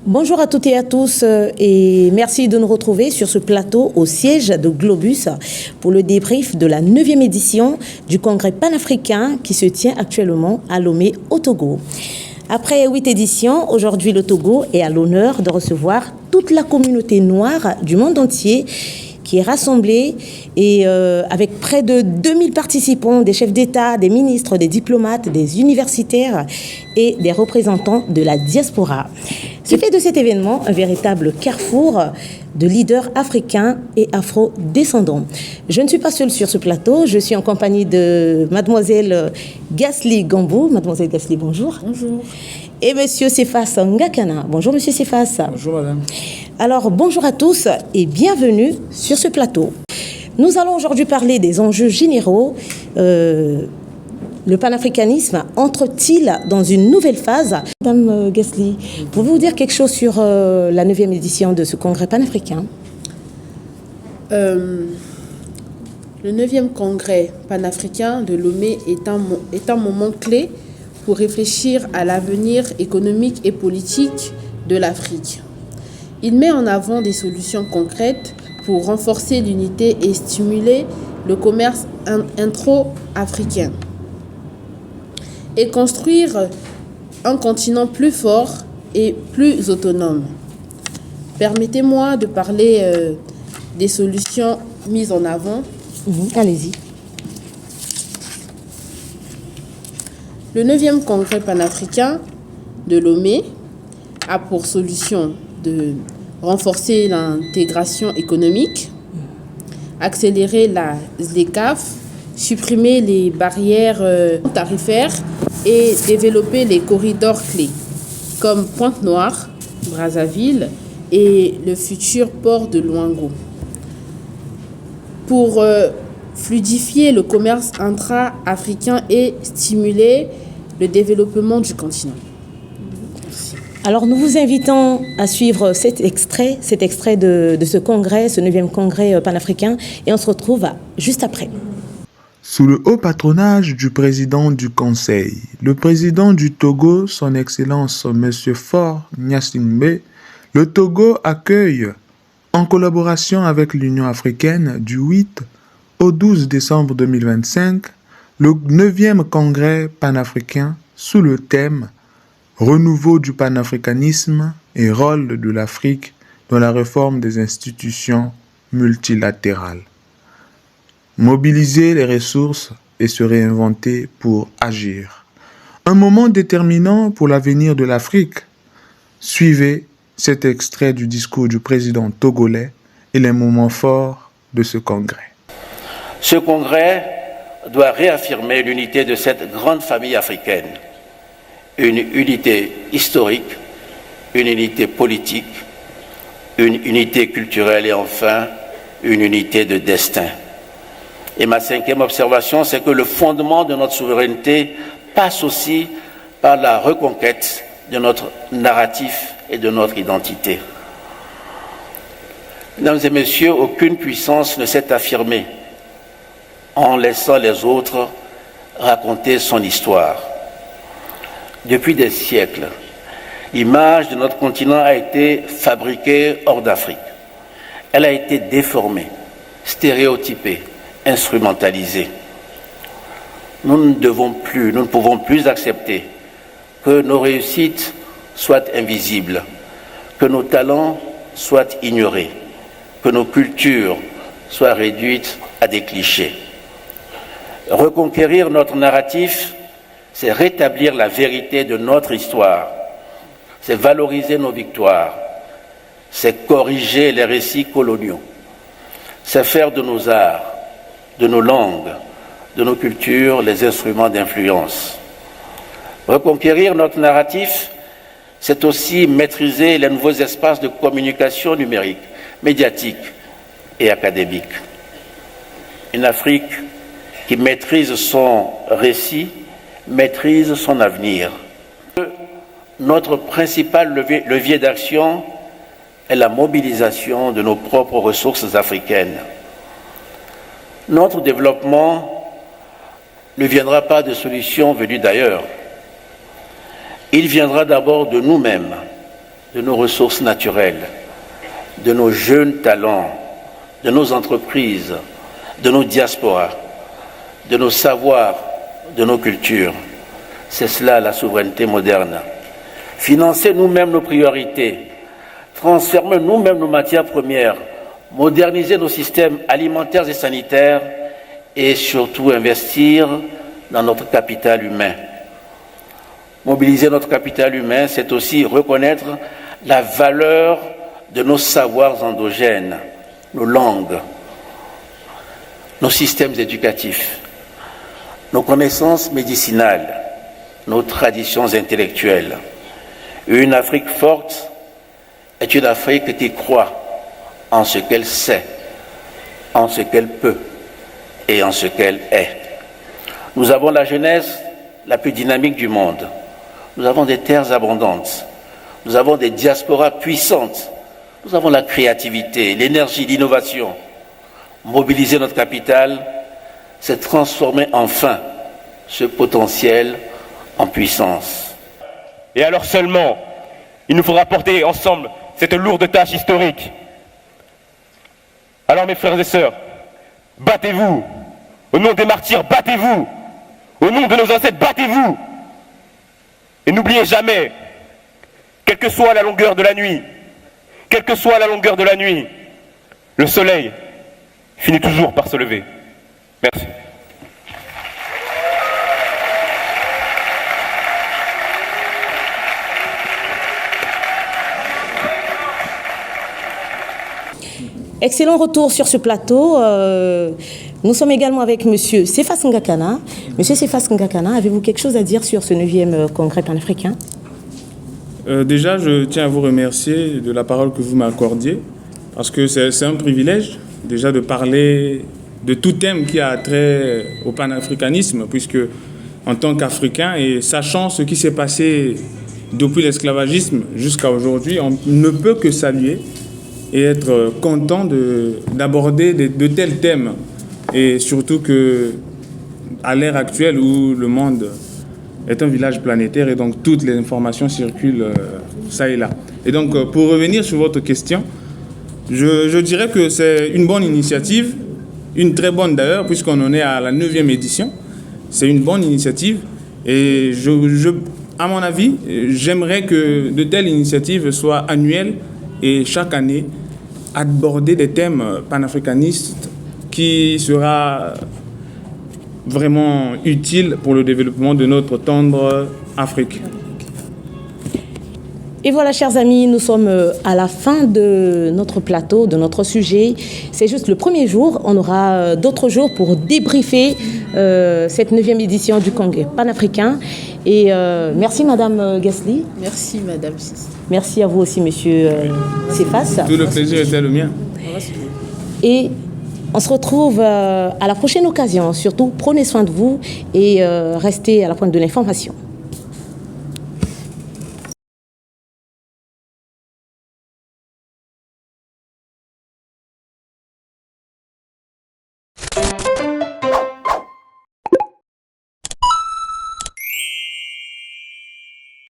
Bonjour à toutes et à tous et merci de nous retrouver sur ce plateau au siège de Globus pour le débrief de la 9e édition du congrès panafricain qui se tient actuellement à Lomé au Togo. Après 8 éditions, aujourd'hui le Togo est à l'honneur de recevoir toute la communauté noire du monde entier qui est rassemblée et avec près de 2000 participants, des chefs d'État, des ministres, des diplomates, des universitaires et des représentants de la diaspora. Ce fait de cet événement un véritable carrefour de leaders africains et afro-descendants. Je ne suis pas seule sur ce plateau, je suis en compagnie de mademoiselle Gasly Gambou. Mademoiselle Gasly, bonjour. Bonjour. Et monsieur Cephas Ngakana. Bonjour monsieur Cephas. Bonjour madame. Alors bonjour à tous et bienvenue sur ce plateau. Nous allons aujourd'hui parler des enjeux généraux. Le panafricanisme entre-t-il dans une nouvelle phase? Madame Gasly, pouvez-vous dire quelque chose sur la 9e édition de ce congrès panafricain? Le 9e congrès panafricain de Lomé est un moment clé pour réfléchir à l'avenir économique et politique de l'Afrique. Il met en avant des solutions concrètes pour renforcer l'unité et stimuler le commerce intra-africain et construire un continent plus fort et plus autonome. Permettez-moi de parler des solutions mises en avant. Allez-y. Le 9e congrès panafricain de Lomé a pour solution de renforcer l'intégration économique, accélérer la ZLECAf, supprimer les barrières tarifaires et développer les corridors clés comme Pointe-Noire, Brazzaville et le futur port de Luango. Pour fluidifier le commerce intra-africain et stimuler le développement du continent. Merci. Alors nous vous invitons à suivre cet extrait de ce congrès, ce 9e congrès panafricain, et on se retrouve juste après. Sous le haut patronage du président du Conseil, le président du Togo, son Excellence M. Faure Gnassingbé, le Togo accueille, en collaboration avec l'Union africaine, du 8 au 12 décembre 2025, le 9e congrès panafricain sous le thème « Renouveau du panafricanisme et rôle de l'Afrique dans la réforme des institutions multilatérales ». Mobiliser les ressources et se réinventer pour agir. Un moment déterminant pour l'avenir de l'Afrique. Suivez cet extrait du discours du président togolais et les moments forts de ce congrès. Ce congrès doit réaffirmer l'unité de cette grande famille africaine. Une unité historique, une unité politique, une unité culturelle et enfin une unité de destin. Et ma 5e observation, c'est que le fondement de notre souveraineté passe aussi par la reconquête de notre narratif et de notre identité. Mesdames et messieurs, aucune puissance ne s'est affirmée en laissant les autres raconter son histoire. Depuis des siècles, l'image de notre continent a été fabriquée hors d'Afrique. Elle a été déformée, stéréotypée, instrumentalisée. Nous ne pouvons plus accepter que nos réussites soient invisibles, que nos talents soient ignorés, que nos cultures soient réduites à des clichés. Reconquérir notre narratif, c'est rétablir la vérité de notre histoire, c'est valoriser nos victoires, c'est corriger les récits coloniaux, c'est faire de nos arts, de nos langues, de nos cultures, les instruments d'influence. Reconquérir notre narratif, c'est aussi maîtriser les nouveaux espaces de communication numérique, médiatique et académique. Une Afrique qui maîtrise son récit, maîtrise son avenir. Notre principal levier d'action est la mobilisation de nos propres ressources africaines. Notre développement ne viendra pas de solutions venues d'ailleurs. Il viendra d'abord de nous-mêmes, de nos ressources naturelles, de nos jeunes talents, de nos entreprises, de nos diasporas, de nos savoirs, de nos cultures. C'est cela la souveraineté moderne. Financer nous-mêmes nos priorités, transformer nous-mêmes nos matières premières, moderniser nos systèmes alimentaires et sanitaires et surtout investir dans notre capital humain. Mobiliser notre capital humain, c'est aussi reconnaître la valeur de nos savoirs endogènes, nos langues, nos systèmes éducatifs, nos connaissances médicinales, nos traditions intellectuelles. Une Afrique forte est une Afrique qui croit en ce qu'elle sait, en ce qu'elle peut et en ce qu'elle est. Nous avons la jeunesse la plus dynamique du monde. Nous avons des terres abondantes. Nous avons des diasporas puissantes. Nous avons la créativité, l'énergie, l'innovation. Mobiliser notre capital, c'est transformer enfin ce potentiel en puissance. Et alors seulement, il nous faudra porter ensemble cette lourde tâche historique. Alors mes frères et sœurs, battez-vous. Au nom des martyrs, battez-vous. Au nom de nos ancêtres, battez-vous. Et n'oubliez jamais, quelle que soit la longueur de la nuit, quelle que soit la longueur de la nuit, le soleil finit toujours par se lever. Merci. Excellent retour sur ce plateau. Nous sommes également avec M. Cephas Ngakana. M. Cephas Ngakana, avez-vous quelque chose à dire sur ce 9e congrès panafricain? Déjà, je tiens à vous remercier de la parole que vous m'accordiez, parce que c'est un privilège déjà de parler de tout thème qui a trait au panafricanisme, puisque en tant qu'Africain et sachant ce qui s'est passé depuis l'esclavagisme jusqu'à aujourd'hui, on ne peut que saluer et être content d'aborder de tels thèmes. Et surtout qu'à l'ère actuelle où le monde est un village planétaire et donc toutes les informations circulent ça et là. Et donc pour revenir sur votre question, je dirais que c'est une bonne initiative, une très bonne d'ailleurs, puisqu'on en est à la 9e édition. C'est une bonne initiative et à mon avis, j'aimerais que de telles initiatives soient annuelles et chaque année aborder des thèmes panafricanistes qui sera vraiment utile pour le développement de notre tendre Afrique. Et voilà, chers amis, nous sommes à la fin de notre plateau, de notre sujet. C'est juste le premier jour. On aura d'autres jours pour débriefer cette 9e édition du Congrès panafricain. Et merci, Madame Gasly. Merci, Madame Sis. Merci à vous aussi, Monsieur Cephas. Tout le plaisir était le mien. Et on se retrouve à la prochaine occasion. Surtout, prenez soin de vous et restez à la pointe de l'information.